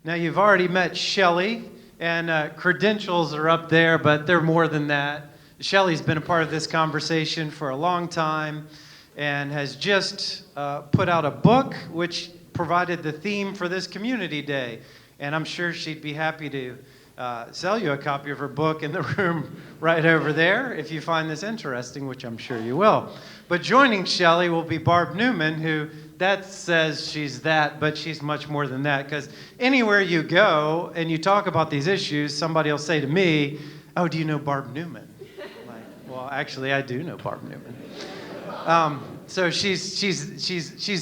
Now, you've already met Shelly, and credentials are up there, but they're more than that. Shelly's been a part of this conversation for a long time and has just put out a book which provided the theme for this community day. And I'm sure she'd be happy to sell you a copy of her book in the room right over there if you find this interesting, which I'm sure you will. But joining Shelly will be Barb Newman, who that says she's that, but she's much more than that, because anywhere you go and you talk about these issues, somebody will say to me, "Oh, do you know Barb Newman?" Like, well, actually, I do know Barb Newman. So she's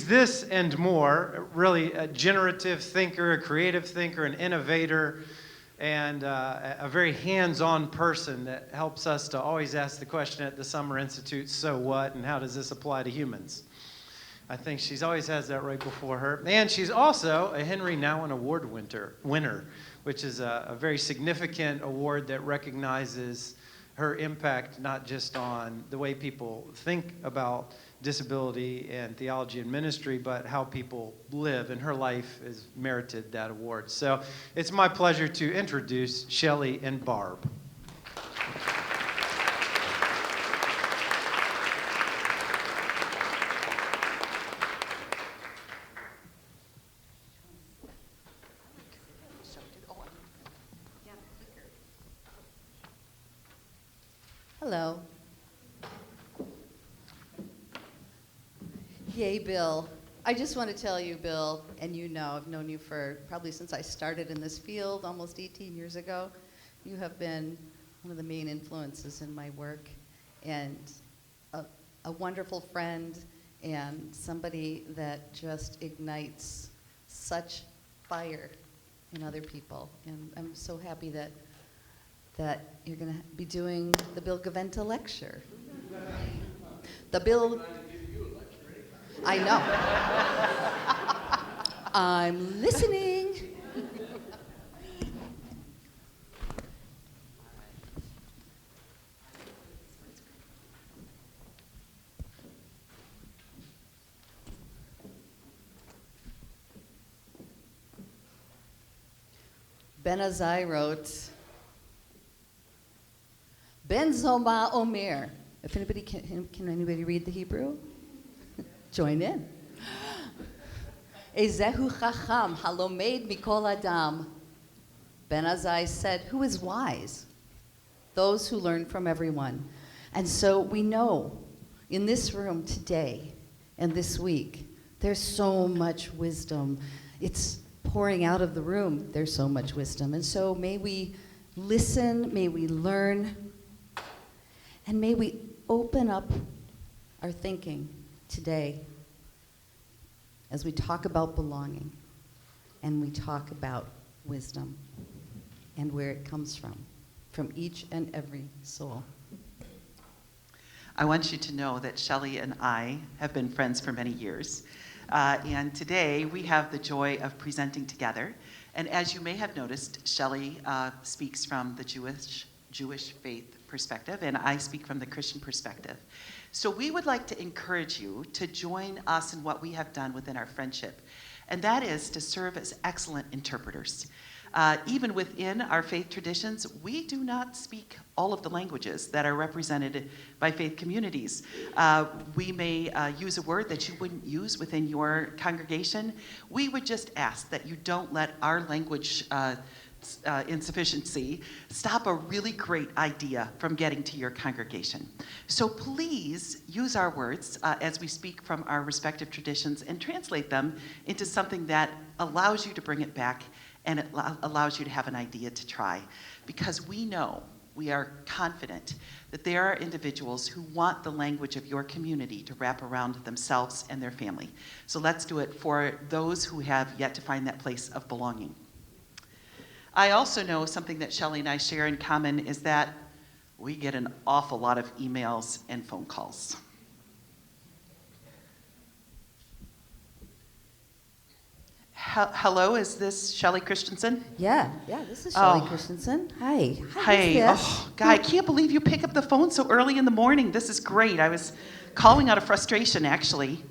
this and more, really a generative thinker, a creative thinker, an innovator, and a very hands-on person that helps us to always ask the question at the Summer Institute, so what, and how does this apply to humans? I think she's always has that right before her. And she's also a Henry Nouwen Award winner, which is a very significant award that recognizes her impact not just on the way people think about disability and theology and ministry, but how people live, and her life has merited that award. So it's my pleasure to introduce Shelly and Barb. Hello. Yay, Bill. I just want to tell you, Bill, and you know, I've known you for probably since I started in this field almost 18 years ago. You have been one of the main influences in my work, and a wonderful friend, and somebody that just ignites such fire in other people. And I'm so happy that you're going to be doing the Bill Gaventa lecture. The Bill... I know. I'm listening. Ben Azai wrote, Ben Zoma Omer. If anybody can anybody read the Hebrew? Join in. Ezehu chacham halomed mikol adam. Ben Azai said, who is wise? Those who learn from everyone. And so we know in this room today and this week, there's so much wisdom. It's pouring out of the room. There's so much wisdom. And so may we listen, may we learn, and may we open up our thinking today as we talk about belonging and we talk about wisdom and where it comes from each and every soul. I want you to know that Shelly and I have been friends for many years. And today we have the joy of presenting together. And as you may have noticed, Shelly speaks from the Jewish faith perspective, and I speak from the Christian perspective. So we would like to encourage you to join us in what we have done within our friendship, and that is to serve as excellent interpreters. Even within our faith traditions, we do not speak all of the languages that are represented by faith communities. We may use a word that you wouldn't use within your congregation. We would just ask that you don't let our language insufficiency stop a really great idea from getting to your congregation. So please use our words as we speak from our respective traditions and translate them into something that allows you to bring it back and it allows you to have an idea to try. Because we know, we are confident that there are individuals who want the language of your community to wrap around themselves and their family. So let's do it for those who have yet to find that place of belonging. I also know something that Shelly and I share in common is that we get an awful lot of emails and phone calls. Hello, is this Shelly Christensen? Yeah, this is Shelly Christensen. Hi. Hey, Guy, I can't believe you pick up the phone so early in the morning. This is great. I was calling out of frustration, actually.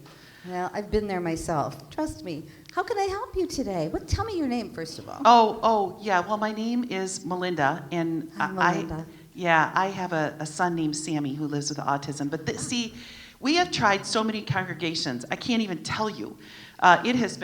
Well, I've been there myself. Trust me. How can I help you today? Tell me your name, first of all. Oh, yeah. Well, my name is Melinda, and Hi, Melinda. I have a son named Sammy who lives with autism. But see, we have tried so many congregations. I can't even tell you. It has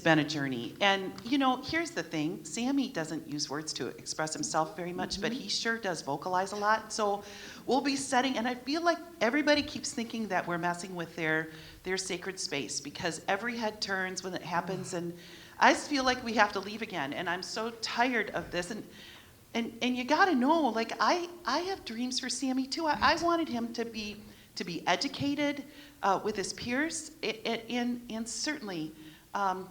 been a journey. And here's the thing: Sammy doesn't use words to express himself very much, but he sure does vocalize a lot. So we'll be setting, and I feel like everybody keeps thinking that we're messing with their sacred space because every head turns when it happens, and I just feel like we have to leave again. And I'm so tired of this. And you got to know, like I have dreams for Sammy too. I wanted him to be educated with his peers, and certainly.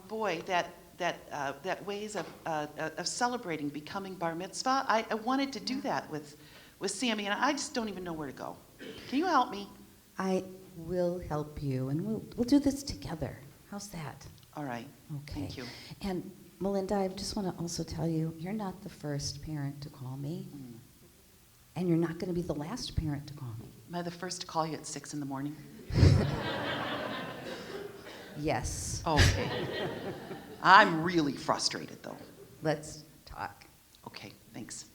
Boy, that ways of celebrating becoming bar mitzvah. I wanted to do that with Sammy, and I just don't even know where to go. Can you help me? I will help you, and we'll do this together. How's that? All right. Okay. Thank you. And Melinda, I just want to also tell you, you're not the first parent to call me, and you're not going to be the last parent to call me. Am I the first to call you at 6 in the morning? Yes. Okay. I'm really frustrated, though. Let's talk. Okay, thanks.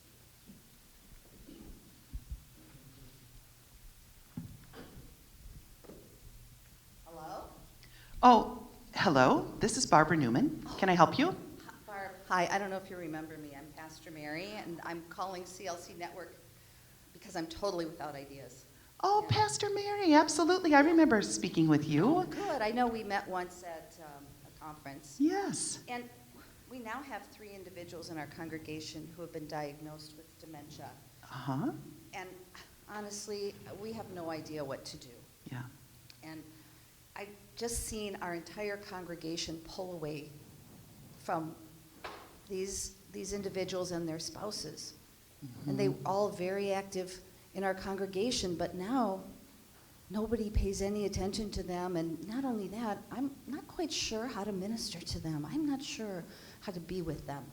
Hello? Oh, hello. This is Barb Newman. Can I help you? Barb. Hi, I don't know if you remember me. I'm Pastor Mary, and I'm calling CLC Network because I'm totally without ideas. Oh, Yeah. Pastor Mary, absolutely. I remember speaking with you. Good. I know we met once at a conference. Yes. And we now have 3 individuals in our congregation who have been diagnosed with dementia. Uh-huh. And honestly, we have no idea what to do. Yeah. And I've just seen our entire congregation pull away from these individuals and their spouses. Mm-hmm. And they were all very active in our congregation, but now nobody pays any attention to them. And not only that, I'm not quite sure how to minister to them. I'm not sure how to be with them.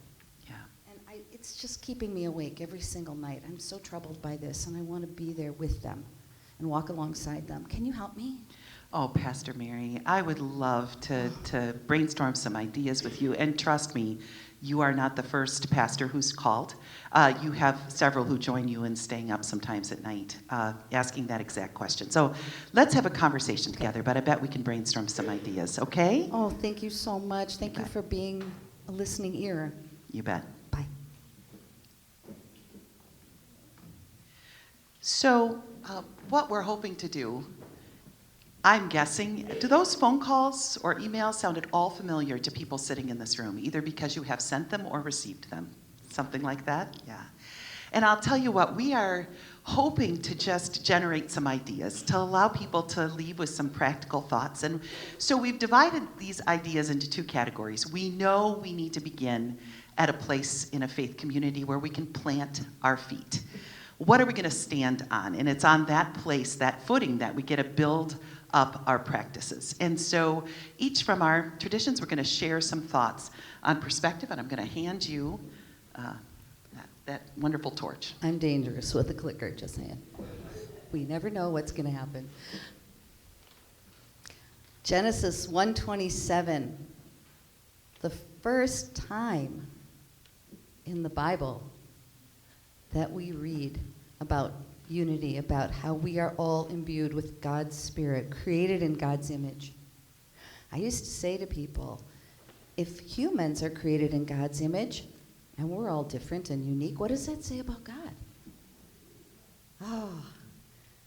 Yeah. And it's just keeping me awake every single night. I'm so troubled by this, and I want to be there with them and walk alongside them. Can you help me? Oh, Pastor Mary, I would love to brainstorm some ideas with you. And trust me, you are not the first pastor who's called. You have several who join you in staying up sometimes at night asking that exact question. So let's have a conversation together, but I bet we can brainstorm some ideas, okay? Oh, thank you so much. Thank you for being a listening ear. You bet. Bye. So what we're hoping to do, I'm guessing, do those phone calls or emails sound at all familiar to people sitting in this room, either because you have sent them or received them? Something like that? Yeah. And I'll tell you what, we are hoping to just generate some ideas to allow people to leave with some practical thoughts. And so we've divided these ideas into 2 categories. We know we need to begin at a place in a faith community where we can plant our feet. What are we going to stand on? And it's on that place, that footing, that we get to build up our practices. And so each from our traditions, we're going to share some thoughts on perspective, and I'm going to hand you that wonderful torch. I'm dangerous with a clicker, just saying. We never know what's going to happen. Genesis 1:27, the first time in the Bible that we read about unity, about how we are all imbued with God's Spirit, created in God's image. I used to say to people, if humans are created in God's image, and we're all different and unique, what does that say about God? Oh,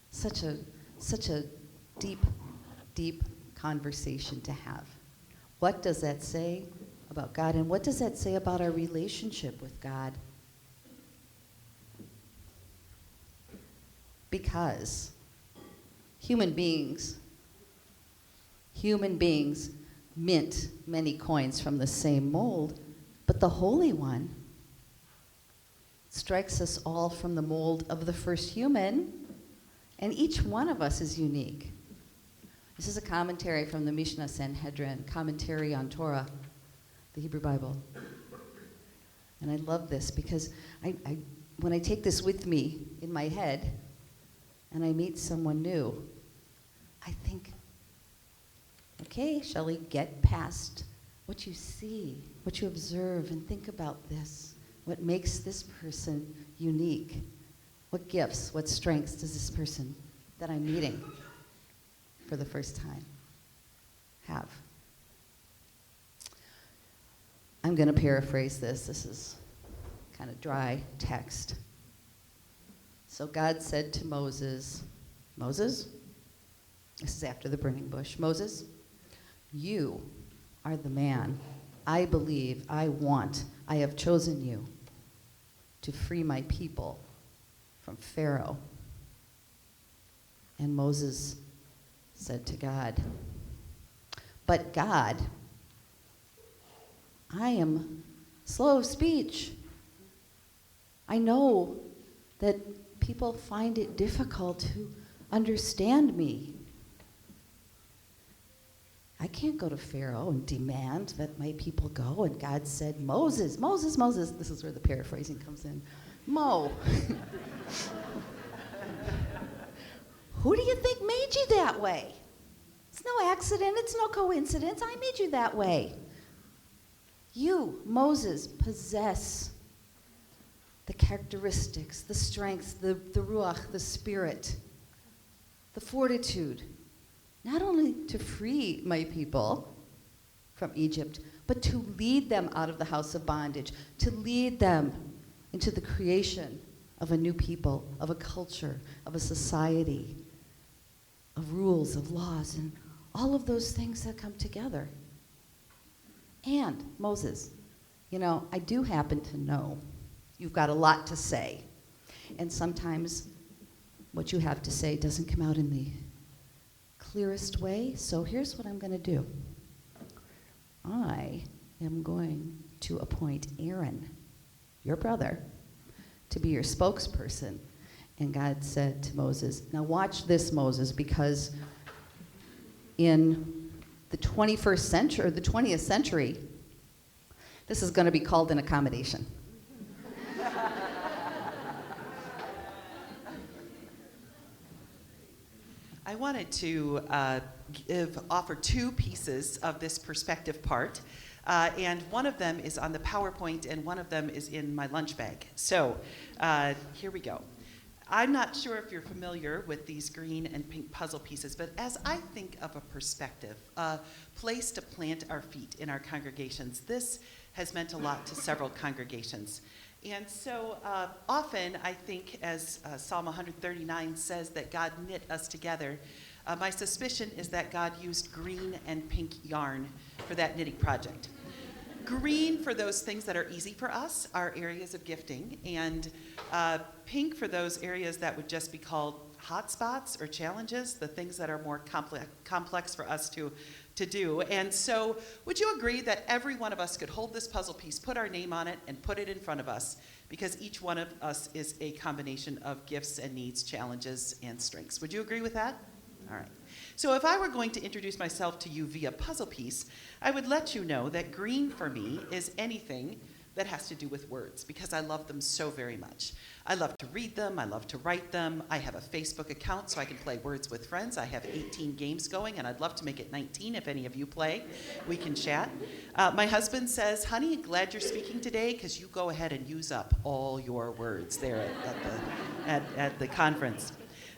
such a deep, deep conversation to have. What does that say about God, and what does that say about our relationship with God? Because human beings mint many coins from the same mold, but the Holy One strikes us all from the mold of the first human, and each one of us is unique. This is a commentary from the Mishnah Sanhedrin, commentary on Torah, the Hebrew Bible. And I love this because when I take this with me in my head and I meet someone new, I think, Okay, Shelly, get past what you see, what you observe, and think about this. What makes this person unique? What gifts, what strengths does this person that I'm meeting for the first time have? I'm going to paraphrase this. This is kind of dry text. So God said to Moses, Moses, this is after the burning bush, Moses, you are the man I believe, I have chosen you to free my people from Pharaoh. And Moses said to God, but God, I am slow of speech. I know that people find it difficult to understand me. I can't go to Pharaoh and demand that my people go. And God said, Moses, Moses, Moses. This is where the paraphrasing comes in. Mo, who do you think made you that way? It's no accident. It's no coincidence. I made you that way. You, Moses, possess the characteristics, the strengths, the ruach, the spirit, the fortitude, not only to free my people from Egypt, but to lead them out of the house of bondage, to lead them into the creation of a new people, of a culture, of a society, of rules, of laws, and all of those things that come together. And Moses, you know, I do happen to know you've got a lot to say. And sometimes what you have to say doesn't come out in the clearest way. So here's what I'm going to do. I am going to appoint Aaron, your brother, to be your spokesperson. And God said to Moses, now watch this, Moses, because in the 21st century, or the 20th century, this is going to be called an accommodation. I wanted to offer two pieces of this perspective part, and one of them is on the PowerPoint, and one of them is in my lunch bag. So here we go. I'm not sure if you're familiar with these green and pink puzzle pieces, but as I think of a perspective, a place to plant our feet in our congregations, this has meant a lot to several congregations. And so often I think, as Psalm 139 says, that God knit us together. My suspicion is that God used green and pink yarn for that knitting project. Green for those things that are easy for us, our areas of gifting, and pink for those areas that would just be called hot spots or challenges, the things that are more complex for us to do. And so would you agree that every one of us could hold this puzzle piece, put our name on it, and put it in front of us, because each one of us is a combination of gifts and needs, challenges, and strengths. Would you agree with that? All right. So if I were going to introduce myself to you via puzzle piece, I would let you know that green for me is anything that has to do with words, because I love them so very much. I love to read them. I love to write them. I have a Facebook account so I can play Words with Friends. I have 18 games going, and I'd love to make it 19 if any of you play. We can chat. My husband says, honey, glad you're speaking today, because you go ahead and use up all your words there at the conference.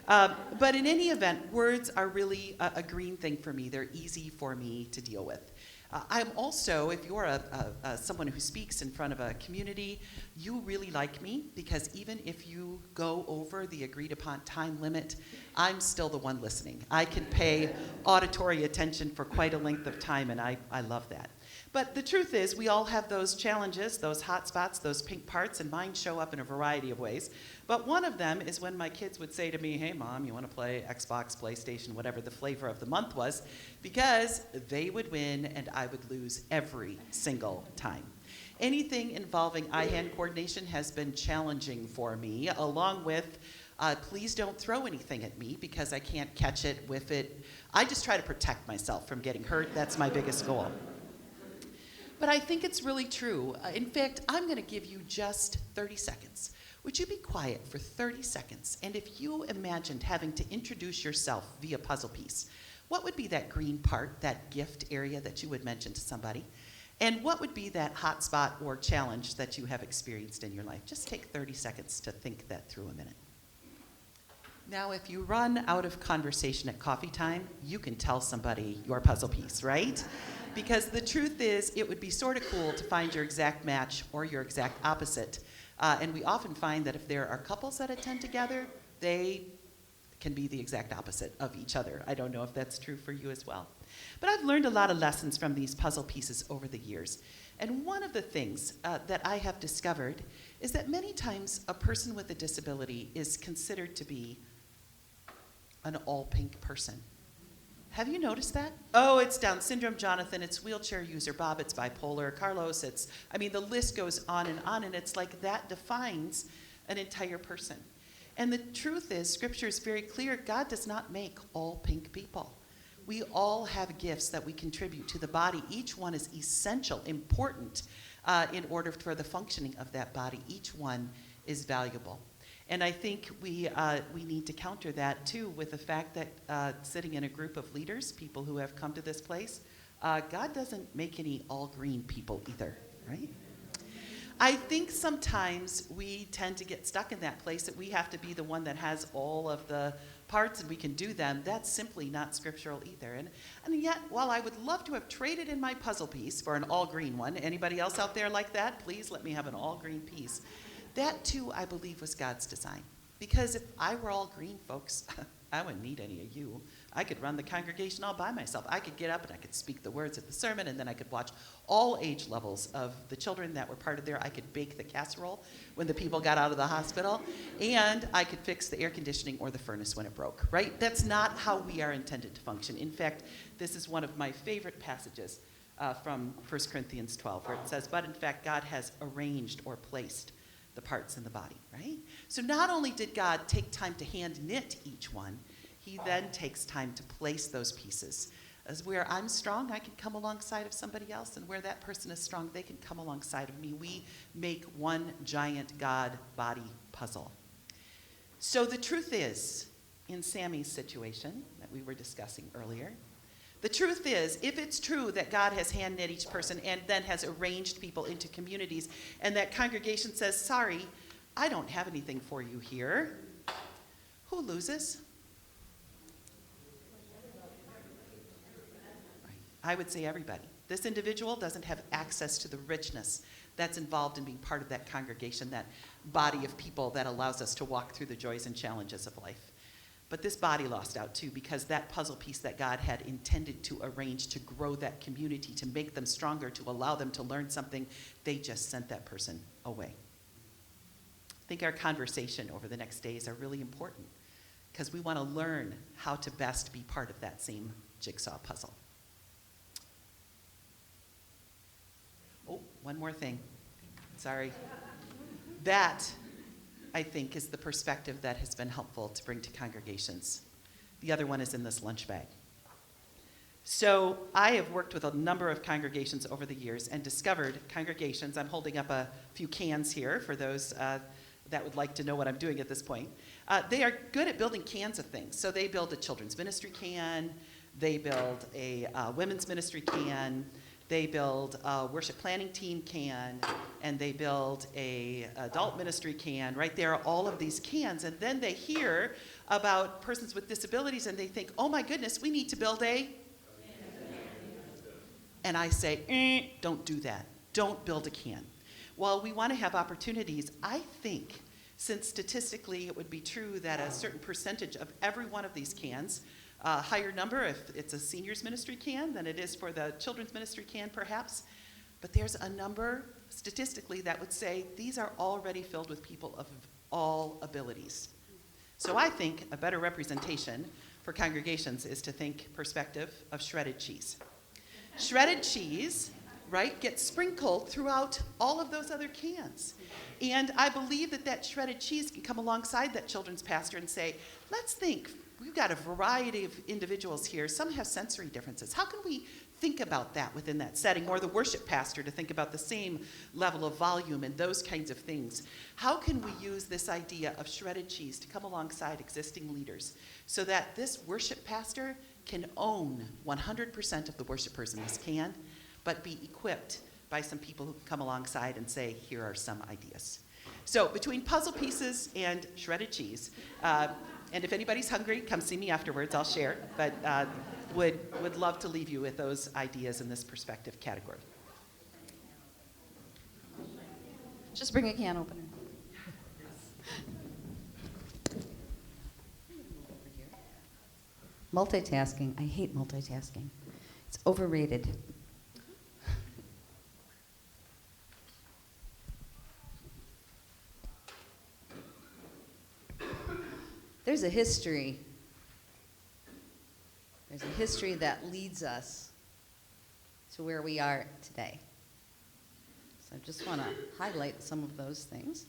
But in any event, words are really a green thing for me. They're easy for me to deal with. I'm also, if you're someone who speaks in front of a community, you really like me, because even if you go over the agreed upon time limit, I'm still the one listening. I can pay auditory attention for quite a length of time, and I love that. But the truth is, we all have those challenges, those hot spots, those pink parts, and mine show up in a variety of ways. But one of them is when my kids would say to me, hey, Mom, you want to play Xbox, PlayStation, whatever the flavor of the month was, because they would win and I would lose every single time. Anything involving eye-hand coordination has been challenging for me, along with please don't throw anything at me because I can't catch it, whiff it. I just try to protect myself from getting hurt. That's my biggest goal. But I think it's really true. In fact, I'm going to give you just 30 seconds. Would you be quiet for 30 seconds? And if you imagined having to introduce yourself via puzzle piece, what would be that green part, that gift area that you would mention to somebody? And what would be that hot spot or challenge that you have experienced in your life? Just take 30 seconds to think that through a minute. Now, if you run out of conversation at coffee time, you can tell somebody your puzzle piece, right? Because the truth is, it would be sort of cool to find your exact match or your exact opposite. And we often find that if there are couples that attend together, they can be the exact opposite of each other. I don't know if that's true for you as well. But I've learned a lot of lessons from these puzzle pieces over the years. And one of the things that I have discovered is that many times a person with a disability is considered to be an all-pink person. Have you noticed that? Oh, it's Down syndrome, Jonathan, it's wheelchair user, Bob, it's bipolar, Carlos, the list goes on, and it's like that defines an entire person. And the truth is, Scripture is very clear, God does not make all pink people. We all have gifts that we contribute to the body. Each one is essential, important, in order for the functioning of that body. Each one is valuable. And I think we need to counter that, too, with the fact that sitting in a group of leaders, people who have come to this place, God doesn't make any all-green people either, right? I think sometimes we tend to get stuck in that place that we have to be the one that has all of the parts and we can do them. That's simply not scriptural either. And yet, while I would love to have traded in my puzzle piece for an all-green one, anybody else out there like that? Please let me have an all-green piece. That, too, I believe, was God's design. Because if I were all green, folks, I wouldn't need any of you. I could run the congregation all by myself. I could get up and I could speak the words of the sermon, and then I could watch all age levels of the children that were part of there. I could bake the casserole when the people got out of the hospital, and I could fix the air conditioning or the furnace when it broke, right? That's not how we are intended to function. In fact, this is one of my favorite passages from 1 Corinthians 12, where it says, but in fact, God has arranged or placed the parts in the body, right? So not only did God take time to hand knit each one, he then takes time to place those pieces. As where I'm strong, I can come alongside of somebody else, and where that person is strong, they can come alongside of me. We make one giant God-body puzzle. So the truth is, in Sammy's situation that we were discussing earlier, the truth is, if it's true that God has hand-knit each person and then has arranged people into communities, and that congregation says, sorry, I don't have anything for you here, who loses? I would say everybody. This individual doesn't have access to the richness that's involved in being part of that congregation, that body of people that allows us to walk through the joys and challenges of life. But this body lost out too, because that puzzle piece that God had intended to arrange to grow that community, to make them stronger, to allow them to learn something, they just sent that person away. I think our conversation over the next days are really important, because we want to learn how to best be part of that same jigsaw puzzle. Oh, one more thing. Sorry. That, I think, is the perspective that has been helpful to bring to congregations. The other one is in this lunch bag. So I have worked with a number of congregations over the years and discovered congregations. I'm holding up a few cans here for those that would like to know what I'm doing at this point. They are good at building cans of things. So they build a children's ministry can, they build a women's ministry can, they build a worship planning team can, and they build a adult ministry can, right? There are all of these cans, and then they hear about persons with disabilities, and they think, oh my goodness, we need to build a... And I say, don't do that. Don't build a can. While we want to have opportunities, I think, since statistically it would be true that a certain percentage of every one of these cans, a higher number if it's a seniors ministry can than it is for the children's ministry can, perhaps. But there's a number, statistically, that would say these are already filled with people of all abilities. So I think a better representation for congregations is to think perspective of shredded cheese. Shredded cheese, right, gets sprinkled throughout all of those other cans. And I believe that that shredded cheese can come alongside that children's pastor and say, let's think. We've got a variety of individuals here. Some have sensory differences. How can we think about that within that setting, or the worship pastor to think about the same level of volume and those kinds of things. How can we use this idea of shredded cheese to come alongside existing leaders so that this worship pastor can own 100% of the worshipers in this can, but be equipped by some people who come alongside and say, here are some ideas. So between puzzle pieces and shredded cheese, and if anybody's hungry, come see me afterwards, I'll share, but would love to leave you with those ideas in this perspective category. Just bring a can opener. Multitasking. I hate multitasking. It's overrated. There's a history. There's a history that leads us to where we are today. So I just want to highlight some of those things.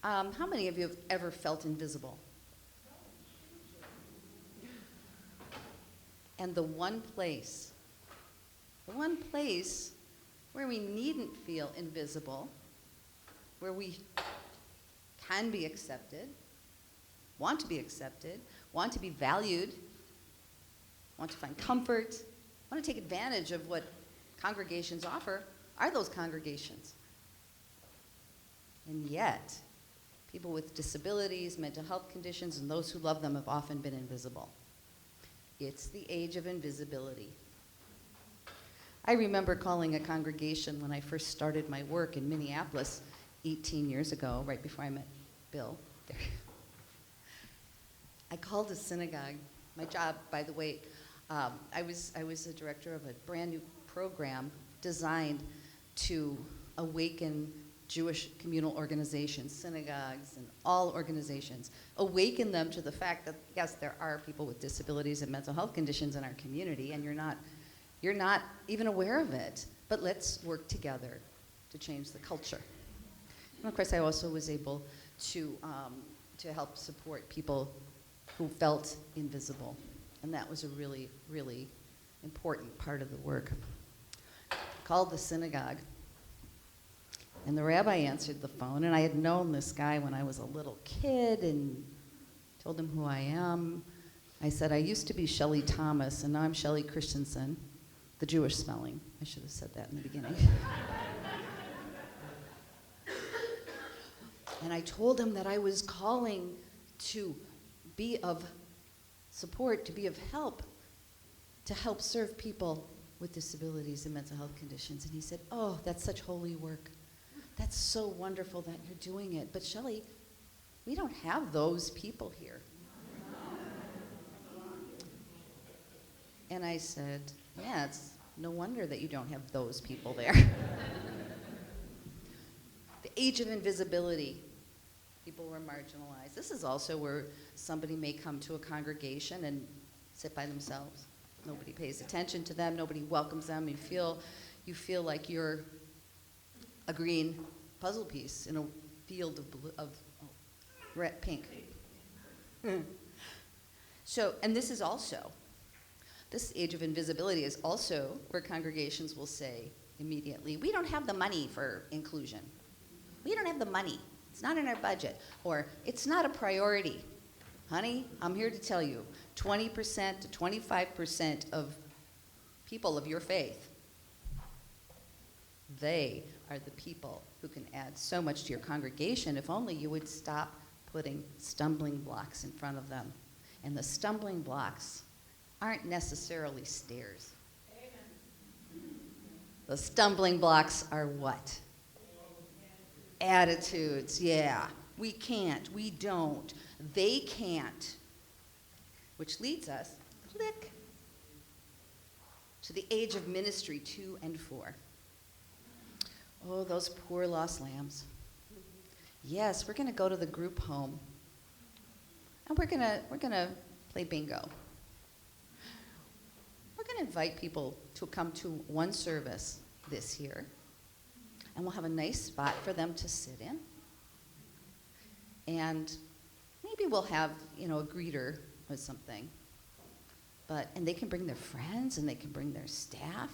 How many of you have ever felt invisible? And the one place where we needn't feel invisible, where we can be accepted, want to be accepted, want to be valued, want to find comfort, want to take advantage of what congregations offer, are those congregations. And yet, people with disabilities, mental health conditions, and those who love them have often been invisible. It's the age of invisibility. I remember calling a congregation when I first started my work in Minneapolis 18 years ago, right before I met Bill. I called a synagogue. My job, by the way, I was a director of a brand new program designed to awaken Jewish communal organizations, synagogues, and all organizations, awaken them to the fact that, yes, there are people with disabilities and mental health conditions in our community, and you're not even aware of it, but let's work together to change the culture. And of course, I also was able to help support people who felt invisible, and that was a really, really important part of the work. Called the synagogue. And the rabbi answered the phone, and I had known this guy when I was a little kid and told him who I am. I said, I used to be Shelly Thomas, and now I'm Shelly Christensen, the Jewish spelling. I should have said that in the beginning. And I told him that I was calling to be of support, to be of help, to help serve people with disabilities and mental health conditions. And he said, oh, that's such holy work. That's so wonderful that you're doing it. But Shelly, we don't have those people here. And I said, yeah, it's no wonder that you don't have those people there. The age of invisibility. People were marginalized. This is also where somebody may come to a congregation and sit by themselves. Nobody pays attention to them. Nobody welcomes them. You feel like you're a green puzzle piece in a field of blue, red, pink. So, and this age of invisibility is also where congregations will say immediately, we don't have the money for inclusion. We don't have the money. It's not in our budget. Or, it's not a priority. Honey, I'm here to tell you, 20% to 25% of people of your faith, they are the people who can add so much to your congregation if only you would stop putting stumbling blocks in front of them. And the stumbling blocks aren't necessarily stairs. Amen. The stumbling blocks are what? Attitudes, yeah. We can't, we don't, they can't. Which leads us, click, to the age of ministry 2 and 4. Oh, those poor lost lambs. Yes, we're going to go to the group home. And we're going to play bingo. We're going to invite people to come to one service this year. And we'll have a nice spot for them to sit in. And maybe we'll have, a greeter or something. And they can bring their friends and they can bring their staff.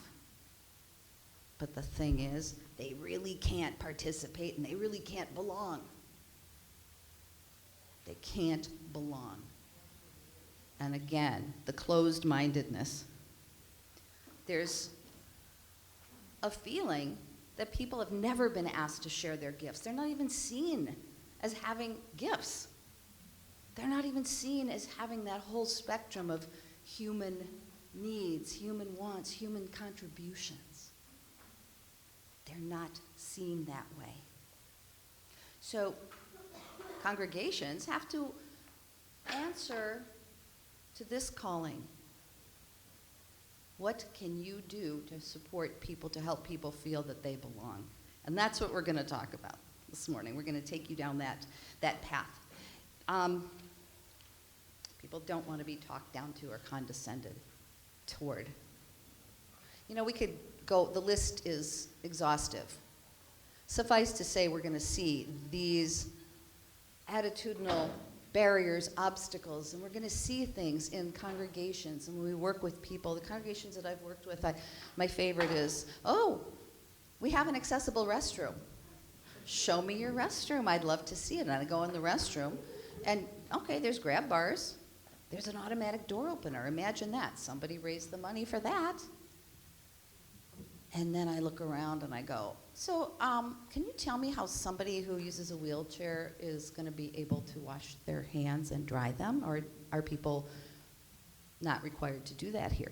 But the thing is, they really can't participate and they really can't belong. They can't belong. And again, the closed-mindedness. There's a feeling that people have never been asked to share their gifts. They're not even seen as having gifts. They're not even seen as having that whole spectrum of human needs, human wants, human contributions. They're not seen that way. So congregations have to answer to this calling. What can you do to support people, to help people feel that they belong? And that's what we're going to talk about this morning. We're going to take you down that path. People don't want to be talked down to or condescended toward. You know, we could go, the list is exhaustive. Suffice to say, we're going to see these attitudinal barriers, obstacles, and we're going to see things in congregations. And when we work with people, the congregations that I've worked with, my favorite is, oh, we have an accessible restroom. Show me your restroom. I'd love to see it. And I go in the restroom, and okay, there's grab bars. There's an automatic door opener. Imagine that. Somebody raised the money for that. And then I look around and I go, so can you tell me how somebody who uses a wheelchair is going to be able to wash their hands and dry them? Or are people not required to do that here?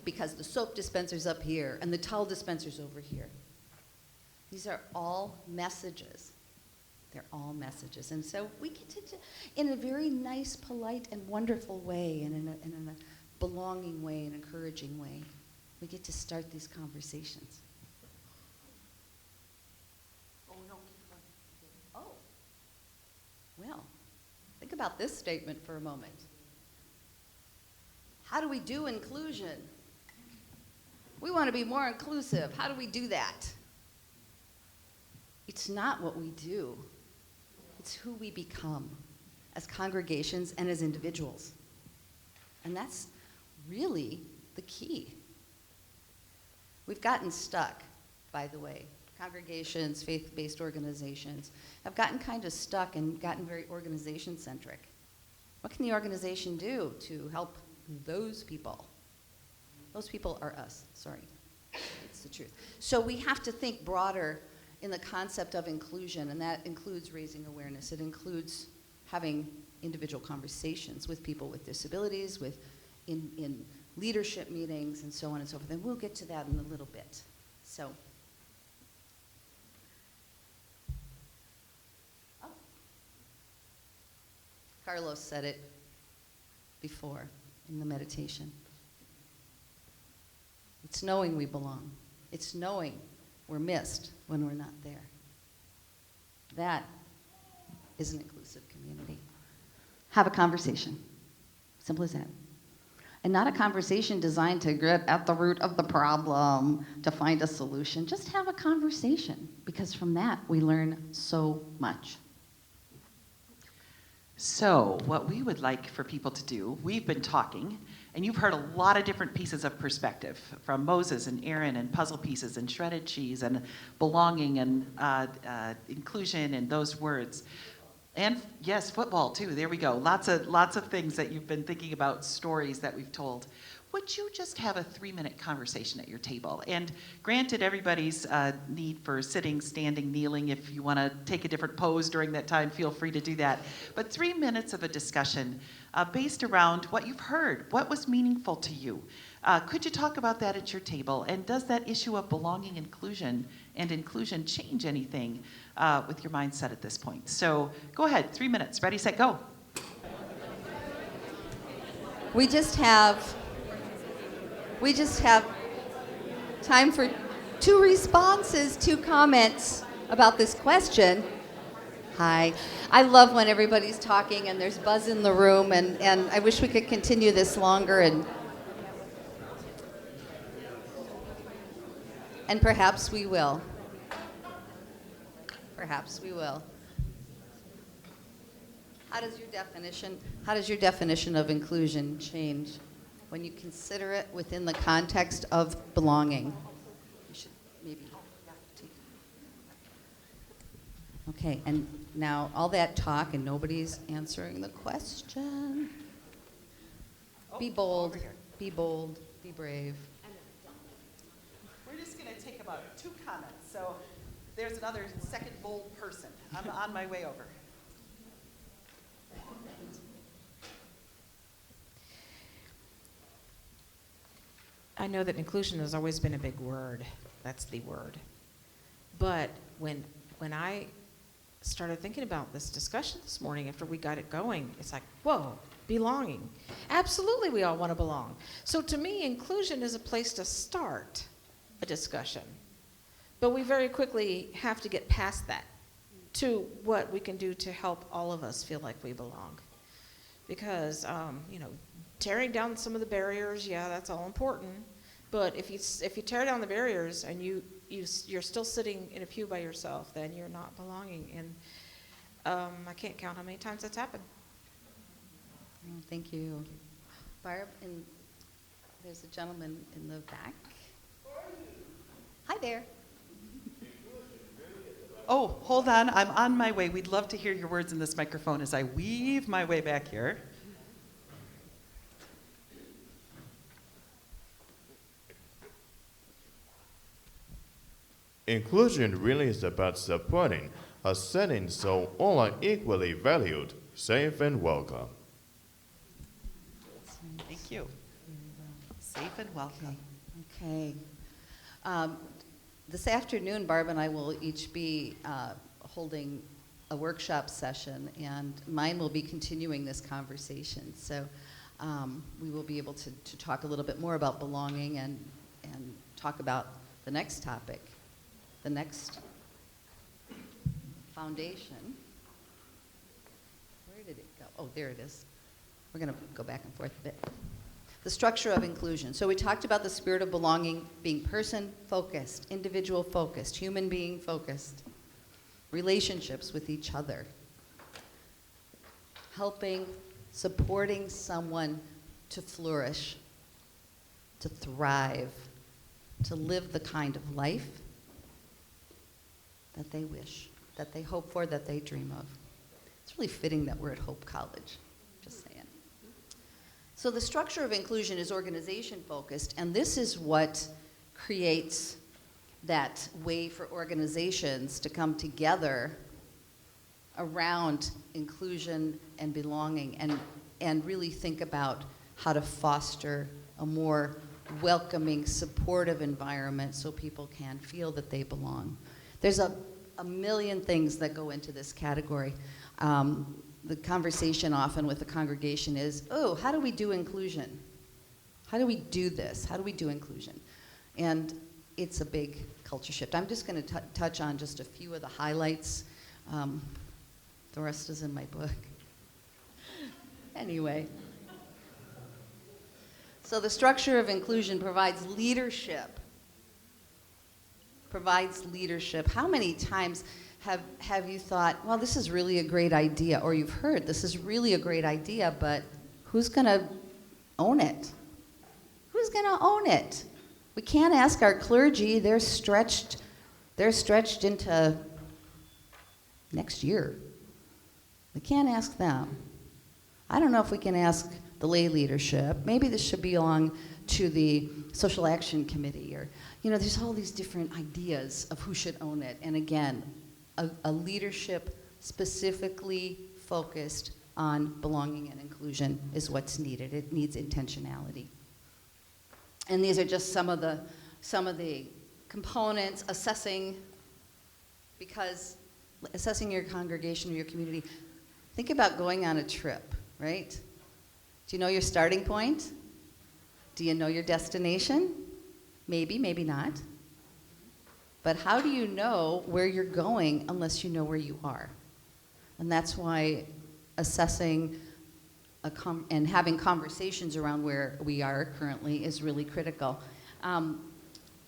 Because the soap dispenser's up here and the towel dispenser's over here. These are all messages. They're all messages. And so we get to, in a very nice, polite, and wonderful way, and in a belonging way, an encouraging way, we get to start these conversations. Oh, no. Oh. Well, think about this statement for a moment. How do we do inclusion? We want to be more inclusive. How do we do that? It's not what we do. It's who we become as congregations and as individuals. And that's really the key. We've gotten stuck, by the way. Congregations, faith-based organizations have gotten kind of stuck and gotten very organization-centric. What can the organization do to help those people? Those people are us, sorry. It's the truth. So we have to think broader in the concept of inclusion, and that includes raising awareness. It includes having individual conversations with people with disabilities, in leadership meetings, and so on and so forth. And we'll get to that in a little bit. So, Carlos said it before in the meditation. It's knowing we belong. It's knowing we're missed when we're not there. That is an inclusive community. Have a conversation. Simple as that. And not a conversation designed to get at the root of the problem, to find a solution. Just have a conversation, because from that we learn so much. So what we would like for people to do, we've been talking, and you've heard a lot of different pieces of perspective from Moses and Aaron, and puzzle pieces and shredded cheese and belonging and inclusion and those words. And yes, football too, there we go. Lots of things that you've been thinking about, stories that we've told. Would you just have a 3-minute conversation at your table? And granted, everybody's need for sitting, standing, kneeling, if you want to take a different pose during that time, feel free to do that. But 3 minutes of a discussion based around what you've heard, what was meaningful to you. Could you talk about that at your table? And does that issue of belonging, inclusion change anything with your mindset at this point? So go ahead, 3 minutes. Ready, set, go. We just have time for 2 responses, 2 comments about this question. Hi. I love when everybody's talking and there's buzz in the room, and I wish we could continue this longer, and perhaps we will. Perhaps we will. How does your definition of inclusion change when you consider it within the context of belonging. You should maybe take. Okay, and now all that talk and nobody's answering the question. Be bold, be bold, be brave. We're just going to take about 2 comments. So there's another second bold person. I'm on my way over. I know that inclusion has always been a big word. That's the word. But when I started thinking about this discussion this morning after we got it going, it's like, whoa, belonging. Absolutely, we all want to belong. So to me, inclusion is a place to start a discussion. But we very quickly have to get past that to what we can do to help all of us feel like we belong. Because, tearing down some of the barriers, yeah, that's all important. But if you tear down the barriers and you're still sitting in a pew by yourself, then you're not belonging. And I can't count how many times that's happened. Oh, thank you. Barb, and there's a gentleman in the back. Hi there. Oh, hold on. I'm on my way. We'd love to hear your words in this microphone as I weave my way back here. Inclusion really is about supporting a setting so all are equally valued, safe, and welcome. Thank you. Safe and welcome. Okay. This afternoon, Barb and I will each be holding a workshop session, and mine will be continuing this conversation. So we will be able to talk a little bit more about belonging and talk about the next topic, the next foundation. Where did it go? Oh, there it is. We're going to go back and forth a bit. The structure of inclusion. So we talked about the spirit of belonging being person-focused, individual-focused, human being-focused, relationships with each other, helping, supporting someone to flourish, to thrive, to live the kind of life that they wish, that they hope for, that they dream of. It's really fitting that we're at Hope College, just saying. So the structure of inclusion is organization-focused, and this is what creates that way for organizations to come together around inclusion and belonging and really think about how to foster a more welcoming, supportive environment so people can feel that they belong. There's a million things that go into this category. The conversation often with the congregation is, oh, how do we do inclusion? How do we do this? How do we do inclusion? And it's a big culture shift. I'm just going to touch on just a few of the highlights. The rest is in my book. Anyway. So the structure of inclusion provides leadership. How many times have you thought, well, this is really a great idea, or you've heard this is really a great idea, but who's going to own it? Who's going to own it? We can't ask our clergy. They're stretched into next year. We can't ask them. I don't know if we can ask the lay leadership. Maybe this should belong to the social action committee, or there's all these different ideas of who should own it. And again, a leadership specifically focused on belonging and inclusion is what's needed. It needs intentionality. And these are just some of the components. Assessing your congregation or your community. Think about going on a trip, right? Do you know your starting point? Do you know your destination? Maybe, maybe not. But how do you know where you're going unless you know where you are? And that's why assessing and having conversations around where we are currently is really critical.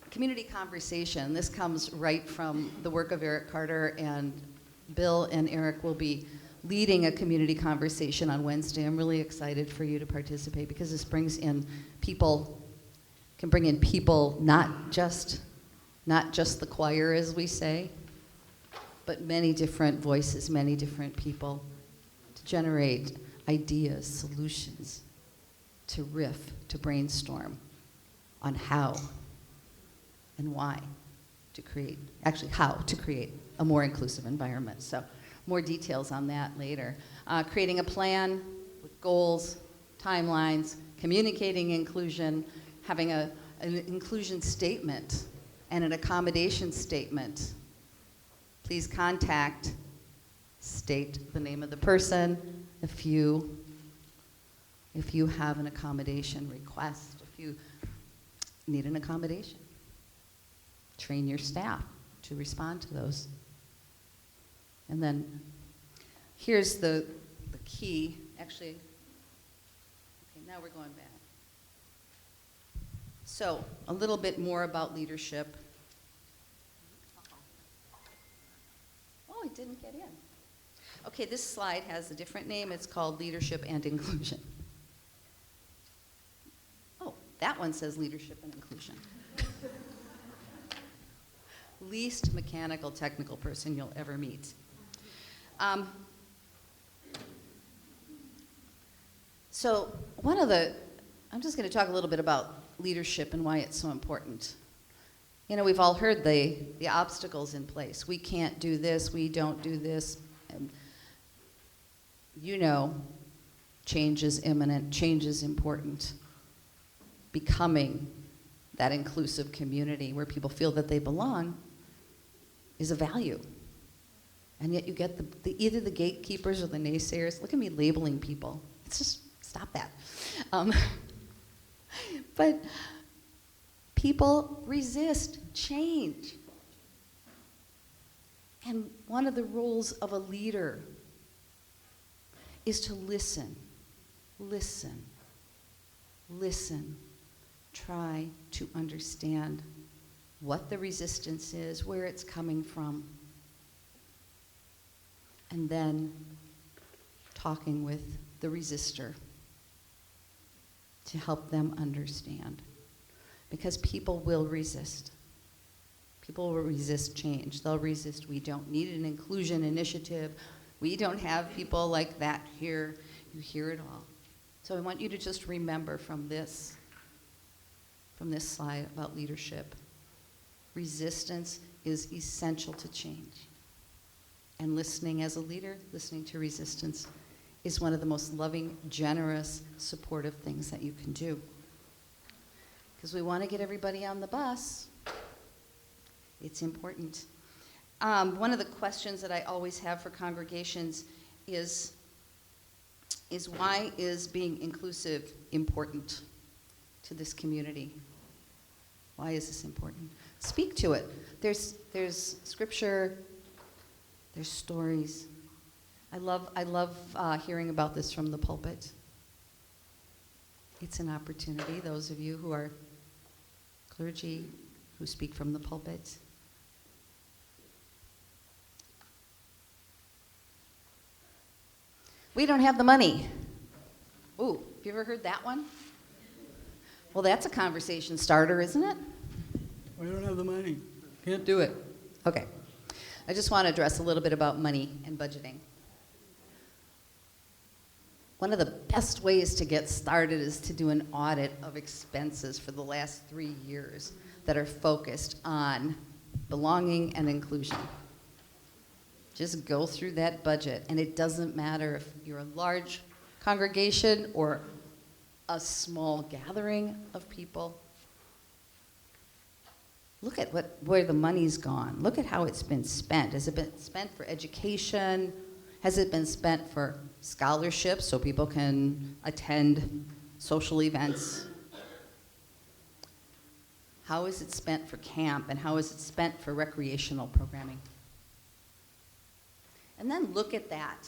Community conversation, this comes right from the work of Eric Carter, and Bill and Eric will be leading a community conversation on Wednesday. I'm really excited for you to participate because this brings in people, can bring in people, not just the choir, as we say, but many different voices, many different people to generate ideas, solutions, to riff, to brainstorm on how and why to create, actually how to create a more inclusive environment. So more details on that later. Creating a plan with goals, timelines, communicating inclusion, having an inclusion statement and an accommodation statement. Please contact, state the name of the person if you have an accommodation request, if you need an accommodation. Train your staff to respond to those. And then here's the key. Actually, okay, now we're going back. So a little bit more about leadership. Oh, it didn't get in. Okay, this slide has a different name. It's called Leadership and Inclusion. Oh, that one says Leadership and Inclusion. Least mechanical technical person you'll ever meet. So I'm just going to talk a little bit about leadership and why it's so important. You know, we've all heard the obstacles in place. We can't do this, we don't do this. And you know, change is imminent, change is important. Becoming that inclusive community where people feel that they belong is a value. And yet you get either the gatekeepers or the naysayers. Look at me labeling people. It's just, stop that. But people resist change. And one of the roles of a leader is to listen, listen, listen. Try to understand what the resistance is, where it's coming from, and then talking with the resistor to help them understand. Because people will resist. People will resist change. They'll resist, we don't need an inclusion initiative. We don't have people like that here. You hear it all. So I want you to just remember from this slide about leadership. Resistance is essential to change. And listening as a leader, listening to resistance, is one of the most loving, generous, supportive things that you can do. Because we want to get everybody on the bus. It's important. One of the questions that I always have for congregations is why is being inclusive important to this community? Why is this important? Speak to it. There's scripture, there's stories. I love hearing about this from the pulpit. It's an opportunity, those of you who are clergy, who speak from the pulpit. We don't have the money. Ooh, have you ever heard that one? Well, that's a conversation starter, isn't it? We don't have the money. Can't do it. Okay. I just want to address a little bit about money and budgeting. One of the best ways to get started is to do an audit of expenses for the last 3 years that are focused on belonging and inclusion. Just go through that budget, and it doesn't matter if you're a large congregation or a small gathering of people. Look at where the money's gone. Look at how it's been spent. Has it been spent for education? Has it been spent for scholarships so people can attend social events? How is it spent for camp, and how is it spent for recreational programming? And then look at that.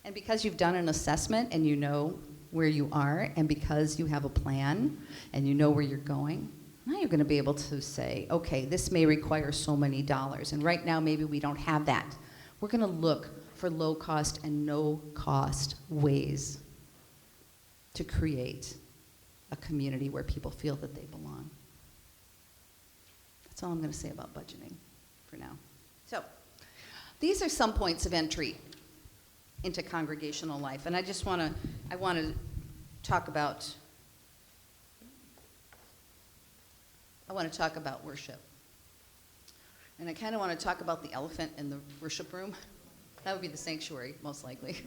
And because you've done an assessment and you know where you are, and because you have a plan and you know where you're going, now you're going to be able to say, okay, this may require so many dollars, and right now maybe we don't have that. We're going to look for low cost and no cost ways to create a community where people feel that they belong. That's all I'm going to say about budgeting for now. So, these are some points of entry into congregational life, and I want to talk about worship. And I kind of want to talk about the elephant in the worship room. That would be the sanctuary, most likely.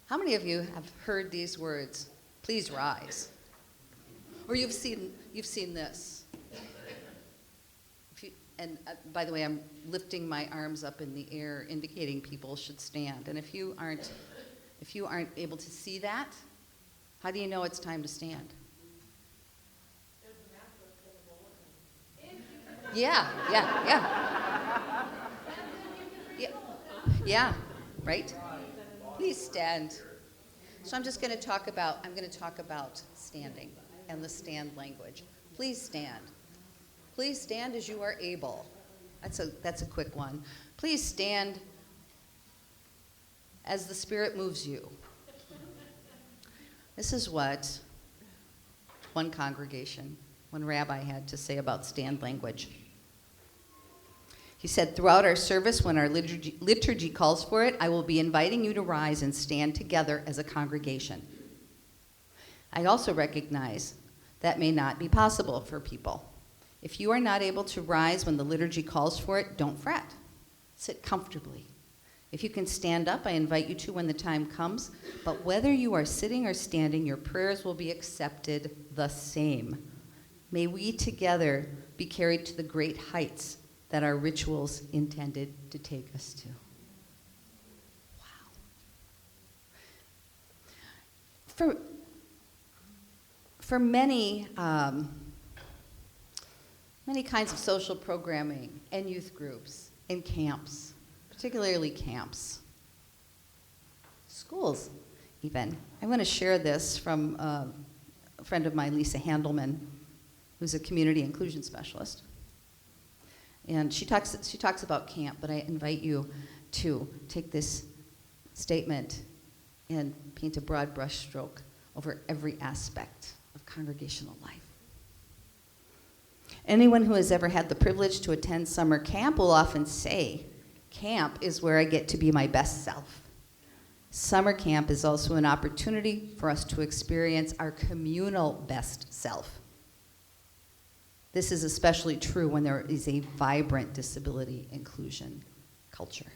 How many of you have heard these words, "Please rise"? Or you've seen this. By the way, I'm lifting my arms up in the air, indicating people should stand. And if you aren't able to see that, how do you know it's time to stand? Yeah. Yeah, right? Please stand. So I'm going to talk about standing and the stand language. Please stand. Please stand as you are able. That's a quick one. Please stand as the Spirit moves you. This is what one rabbi had to say about stand language. He said, "Throughout our service, when our liturgy calls for it, I will be inviting you to rise and stand together as a congregation. I also recognize that may not be possible for people. If you are not able to rise when the liturgy calls for it, don't fret. Sit comfortably. If you can stand up, I invite you to when the time comes. But whether you are sitting or standing, your prayers will be accepted the same. May we together be carried to the great heights that our rituals intended to take us to." Wow. For many kinds of social programming and youth groups and camps, particularly camps, schools even. I want to share this from a friend of mine, Lisa Handelman, who's a community inclusion specialist. And she talks about camp, but I invite you to take this statement and paint a broad brushstroke over every aspect of congregational life. Anyone who has ever had the privilege to attend summer camp will often say, "Camp is where I get to be my best self." Summer camp is also an opportunity for us to experience our communal best self. This is especially true when there is a vibrant disability inclusion culture.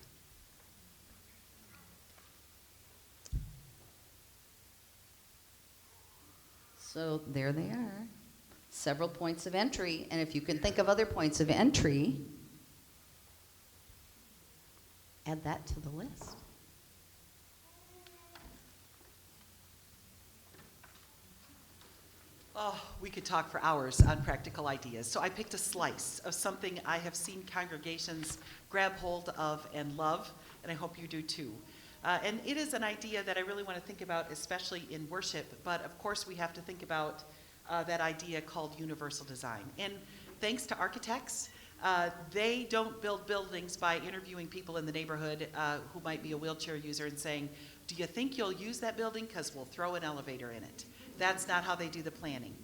So there they are, several points of entry, and if you can think of other points of entry, add that to the list. Oh, we could talk for hours on practical ideas. So I picked a slice of something I have seen congregations grab hold of and love, and I hope you do too. And it is an idea that I really want to think about, especially in worship, but of course we have to think about that idea called universal design. And thanks to architects, they don't build buildings by interviewing people in the neighborhood who might be a wheelchair user and saying, "Do you think you'll use that building? Because we'll throw an elevator in it." That's not how they do the planning.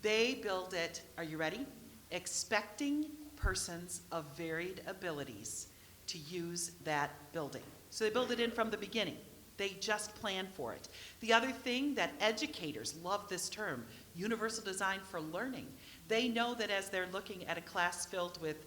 They build it, are you ready? Expecting persons of varied abilities to use that building. So they build it in from the beginning. They just plan for it. The other thing that educators love this term, universal design for learning. They know that as they're looking at a class filled with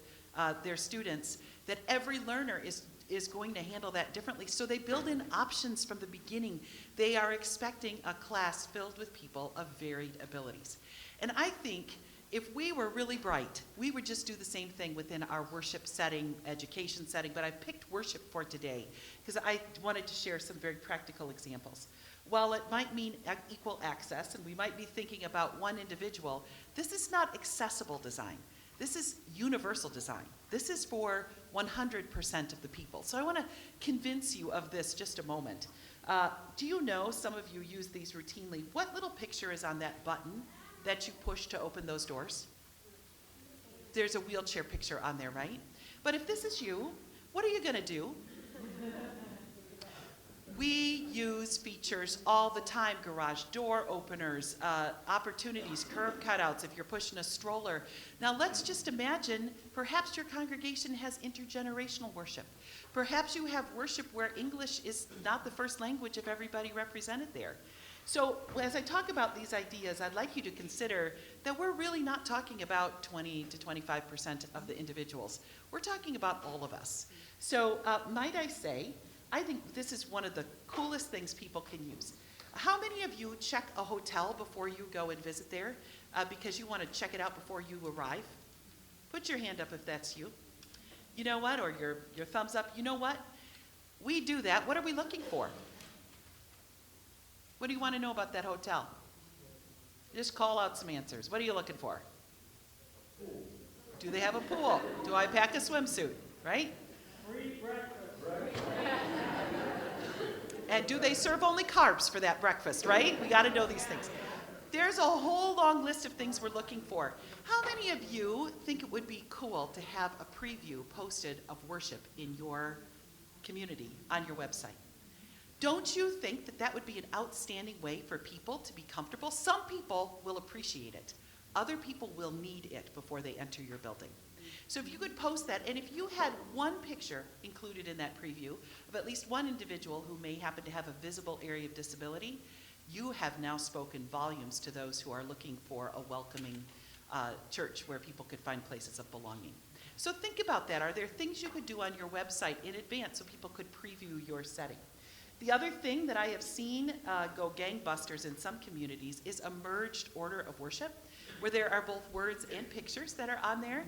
their students, that every learner is going to handle that differently. So they build in options from the beginning. They are expecting a class filled with people of varied abilities. And I think if we were really bright, we would just do the same thing within our worship setting, education setting, but I picked worship for today because I wanted to share some very practical examples. While it might mean equal access, and we might be thinking about one individual, this is not accessible design. This is universal design. This is for 100% of the people. So I want to convince you of this just a moment. Do you know, some of you use these routinely, what little picture is on that button that you push to open those doors? There's a wheelchair picture on there, right? But if this is you, What are you going to do? We use features all the time, garage door openers, opportunities, curb cutouts if you're pushing a stroller. Now let's just imagine perhaps your congregation has intergenerational worship. Perhaps you have worship where English is not the first language of everybody represented there. So as I talk about these ideas, I'd like you to consider that we're really not talking about 20 to 25% of the individuals. We're talking about all of us. So might I say, I think this is one of the coolest things people can use. How many of you check a hotel before you go and visit there because you want to check it out before you arrive? Put your hand up if that's you. You know what? Or your thumbs up. You know what? We do that. What are we looking for? What do you want to know about that hotel? Just call out some answers. What are you looking for? Do they have a pool? Do I pack a swimsuit? Right? Free breakfast. And do they serve only carbs for that breakfast, right? We got to know these things. There's a whole long list of things we're looking for. How many of you think it would be cool to have a preview posted of worship in your community on your website? Don't you think that that would be an outstanding way for people to be comfortable? Some people will appreciate it. Other people will need it before they enter your building. So if you could post that, and if you had one picture included in that preview of at least one individual who may happen to have a visible area of disability, you have now spoken volumes to those who are looking for a welcoming church where people could find places of belonging. So think about that. Are there things you could do on your website in advance so people could preview your setting? The other thing that I have seen go gangbusters in some communities is a merged order of worship, where there are both words and pictures that are on there.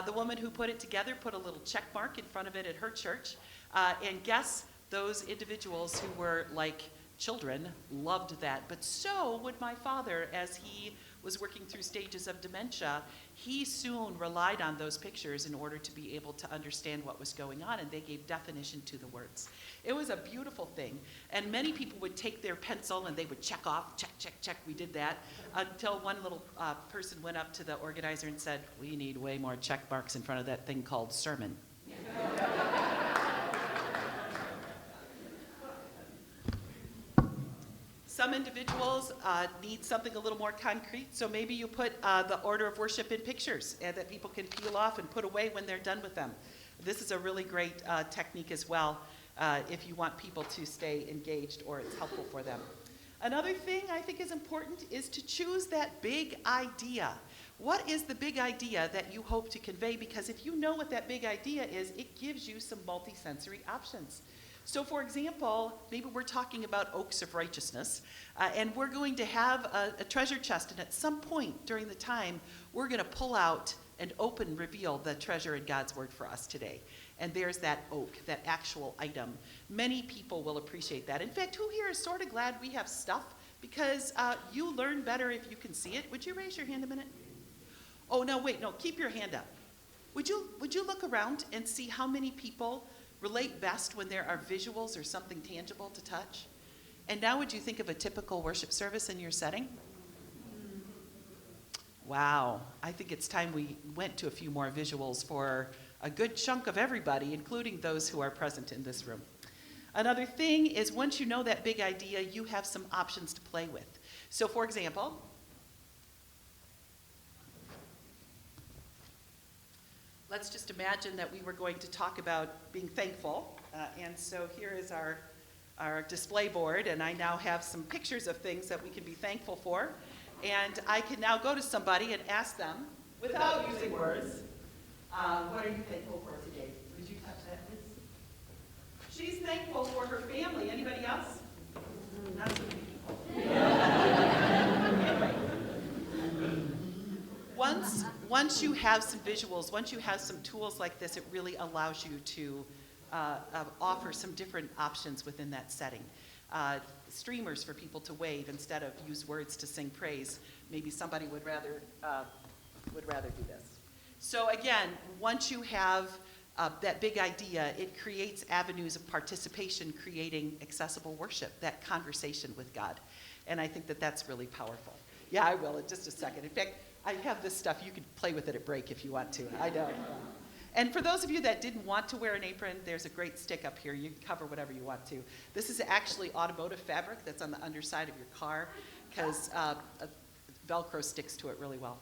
The woman who put it together put a little check mark in front of it at her church. And guess those individuals who were like children loved that. But so would my father as he was working through stages of dementia. He soon relied on those pictures in order to be able to understand what was going on, and they gave definition to the words. It was a beautiful thing, and many people would take their pencil and they would check off, check, check, check, we did that, until one little person went up to the organizer and said, we need way more check marks in front of that thing called sermon. Some individuals need something a little more concrete, so maybe you put the order of worship in pictures and that people can peel off and put away when they're done with them. This is a really great technique as well if you want people to stay engaged or it's helpful for them. Another thing I think is important is to choose that big idea. What is the big idea that you hope to convey? Because if you know what that big idea is, it gives you some multisensory options. So for example, maybe we're talking about oaks of righteousness, and we're going to have a treasure chest, and at some point during the time, we're going to pull out and reveal the treasure in God's word for us today. And there's that oak, that actual item. Many people will appreciate that. In fact, who here is sort of glad we have stuff? Because you learn better if you can see it. Would you raise your hand a minute? Oh, no, wait, no, keep your hand up. Would you look around and see how many people relate best when there are visuals or something tangible to touch? And now would you think of a typical worship service in your setting? Wow, I think it's time we went to a few more visuals for a good chunk of everybody, including those who are present in this room. Another thing is once you know that big idea, you have some options to play with. So for example, let's just imagine that we were going to talk about being thankful. And so here is our display board, and I now have some pictures of things that we can be thankful for. And I can now go to somebody and ask them, without using words, what are you thankful for today? Would you touch that, Liz? She's thankful for her family. Anybody else? Not so many people. Anyway. Once you have some visuals, once you have some tools like this, it really allows you to offer some different options within that setting. Streamers for people to wave instead of use words to sing praise. Maybe somebody would rather do this. So again, once you have that big idea, it creates avenues of participation, creating accessible worship, that conversation with God. And I think that that's really powerful. Yeah, I will in just a second. In fact, I have this stuff. You can play with it at break if you want to. I know. And for those of you that didn't want to wear an apron, there's a great stick up here. You can cover whatever you want to. This is actually automotive fabric that's on the underside of your car because Velcro sticks to it really well.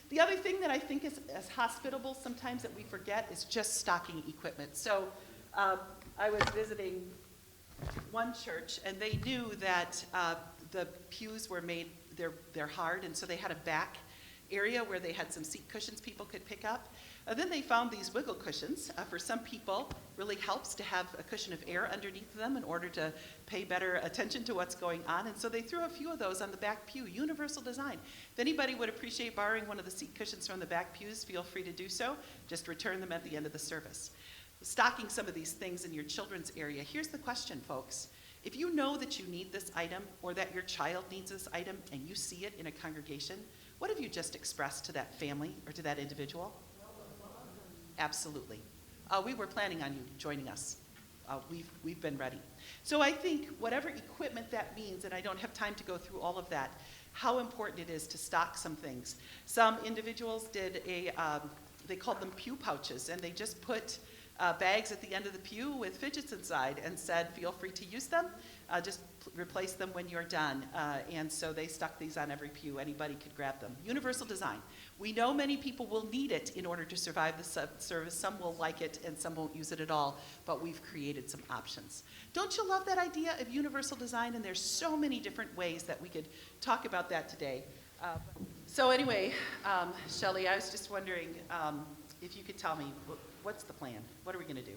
The other thing that I think is as hospitable sometimes that we forget is just stocking equipment. So I was visiting one church, and they knew that the pews were made, they're hard, and so they had a back area where they had some seat cushions people could pick up. Then they found these wiggle cushions. For some people, really helps to have a cushion of air underneath them in order to pay better attention to what's going on. And so they threw a few of those on the back pew, universal design. If anybody would appreciate borrowing one of the seat cushions from the back pews, feel free to do so. Just return them at the end of the service. Stocking some of these things in your children's area. Here's the question, folks. If you know that you need this item or that your child needs this item and you see it in a congregation, what have you just expressed to that family or to that individual? Absolutely. We were planning on you joining us. We've been ready. So I think whatever equipment that means, and I don't have time to go through all of that, how important it is to stock some things. Some individuals did they called them pew pouches, and they just put bags at the end of the pew with fidgets inside and said, feel free to use them. Just replace them when you're done. And so they stuck these on every pew. Anybody could grab them. Universal design. We know many people will need it in order to survive the service. Some will like it and some won't use it at all, but we've created some options. Don't you love that idea of universal design? And there's so many different ways that we could talk about that today. So anyway, Shelly, I was just wondering if you could tell me, what's the plan? What are we going to do?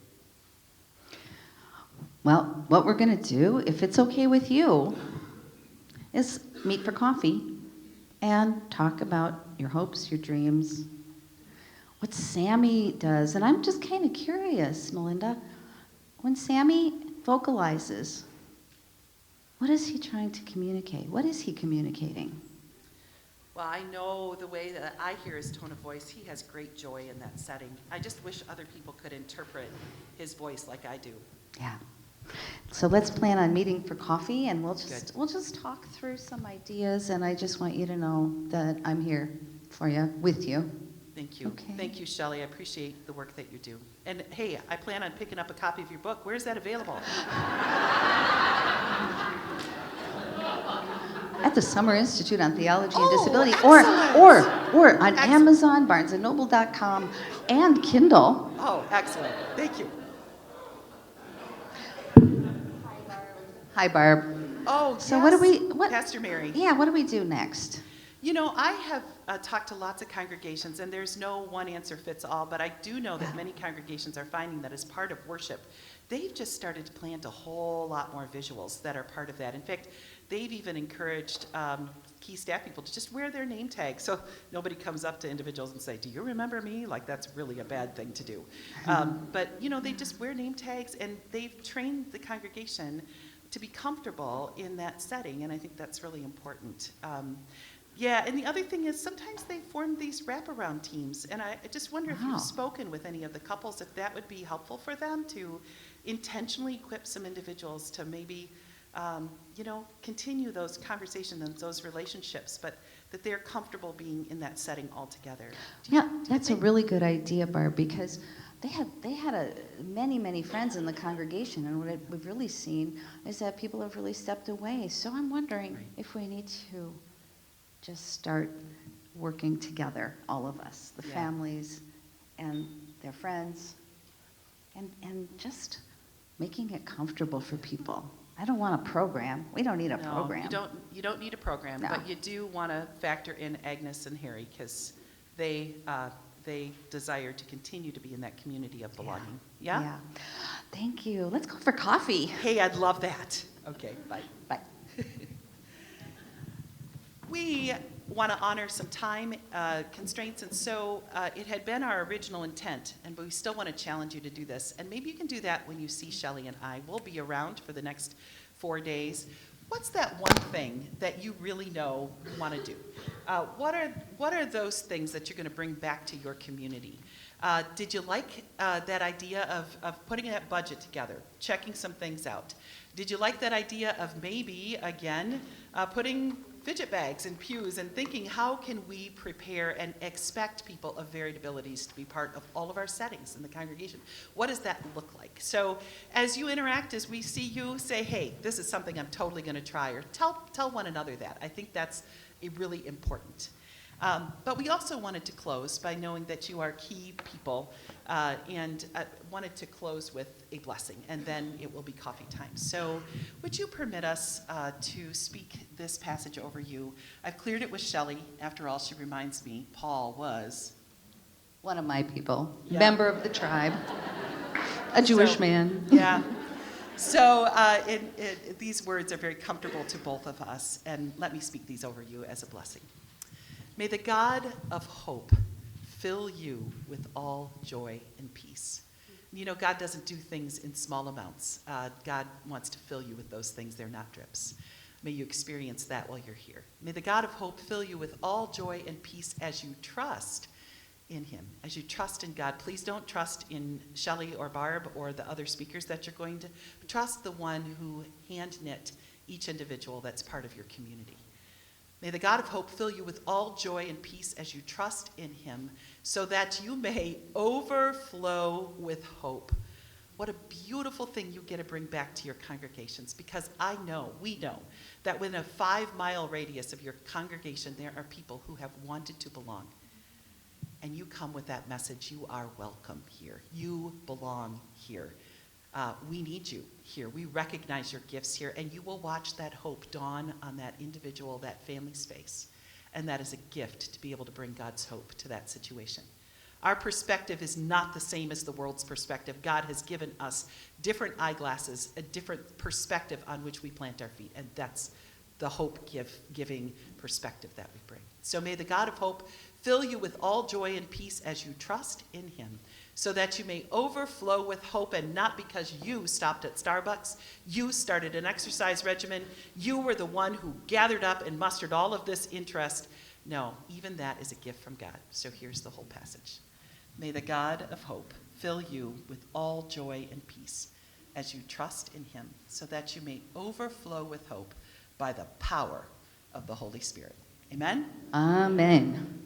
Well, what we're going to do, if it's okay with you, is meet for coffee and talk about your hopes, your dreams, what Sammy does. And I'm just kind of curious, Melinda, when Sammy vocalizes, what is he trying to communicate? What is he communicating? Well, I know the way that I hear his tone of voice, he has great joy in that setting. I just wish other people could interpret his voice like I do. Yeah. So let's plan on meeting for coffee, and we'll Good. just talk through some ideas, and I just want you to know that I'm here for you, with you. Thank you. Okay. Thank you, Shelly. I appreciate the work that you do. And hey, I plan on picking up a copy of your book. Where is that available? At the Summer Institute on Theology and Oh, Disability, excellent. or on Excellent. Amazon, BarnesandNoble.com, and Kindle. Oh, excellent. Thank you. Hi, Barb. Oh, So yes. what? Pastor Mary. Yeah, what do we do next? You know, I have talked to lots of congregations, and there's no one answer fits all, but I do know that many congregations are finding that as part of worship, they've just started to plant a whole lot more visuals that are part of that. In fact, they've even encouraged key staff people to just wear their name tag so nobody comes up to individuals and say, do you remember me? Like, that's really a bad thing to do. But, you know, they just wear name tags, and they've trained the congregation to be comfortable in that setting, and I think that's really important. Yeah, and the other thing is sometimes they form these wraparound teams, and I just wonder if Wow. you've spoken with any of the couples, if that would be helpful for them to intentionally equip some individuals to maybe, you know, continue those conversations and those relationships, but that they're comfortable being in that setting altogether. Yeah, that's a really good idea, Barb, because they had many friends in the congregation, and what we've really seen is that people have really stepped away. So I'm wondering Right. if we need to just start working together, all of us, the Yeah. families and their friends, and just making it comfortable for people. I don't want a program. We don't need a No, program. you don't need a program, No. but you do want to factor in Agnes and Harry because they desire to continue to be in that community of belonging. Yeah? Thank you. Let's go for coffee. Hey, I'd love that. Okay, bye. Bye. We want to honor some time constraints, and so it had been our original intent, but we still want to challenge you to do this. And maybe you can do that when you see Shelly and I. We'll be around for the next 4 days. What's that one thing that you really know you want to do? What are those things that you're going to bring back to your community? Did you like that idea of putting that budget together, checking some things out? Did you like that idea of maybe, again, putting fidget bags and pews and thinking, how can we prepare and expect people of varied abilities to be part of all of our settings in the congregation? What does that look like? So as you interact, as we see you, say, hey, this is something I'm totally going to try, or tell one another that. I think that's really important. But we also wanted to close by knowing that you are key people, and wanted to close with a blessing, and then it will be coffee time. So would you permit us to speak this passage over you? I've cleared it with Shelly. After all, she reminds me, Paul was One of my people, Yeah. member of the tribe, a Jewish So- man. Yeah. So these words are very comfortable to both of us, and let me speak these over you as a blessing. May the God of hope fill you with all joy and peace. You know, God doesn't do things in small amounts. God wants to fill you with those things. They're not drips. May you experience that while you're here. May the God of hope fill you with all joy and peace as you trust in him. As you trust in God, please don't trust in Shelly or Barb or the other speakers that you're going to. Trust the one who hand-knit each individual that's part of your community. May the God of hope fill you with all joy and peace as you trust in him, so that you may overflow with hope. What a beautiful thing you get to bring back to your congregations, because we know, that within a 5-mile radius of your congregation, there are people who have wanted to belong. And you come with that message. You are welcome here. You belong here. We need you here. We recognize your gifts here, and you will watch that hope dawn on that individual, that family space. And that is a gift to be able to bring God's hope to that situation. Our perspective is not the same as the world's perspective. God has given us different eyeglasses, a different perspective on which we plant our feet, and that's the hope-giving perspective that we bring. So may the God of hope fill you with all joy and peace as you trust in him, so that you may overflow with hope, and not because you stopped at Starbucks, you started an exercise regimen, you were the one who gathered up and mustered all of this interest. No, even that is a gift from God. So here's the whole passage. May the God of hope fill you with all joy and peace as you trust in him, so that you may overflow with hope by the power of the Holy Spirit. Amen? Amen.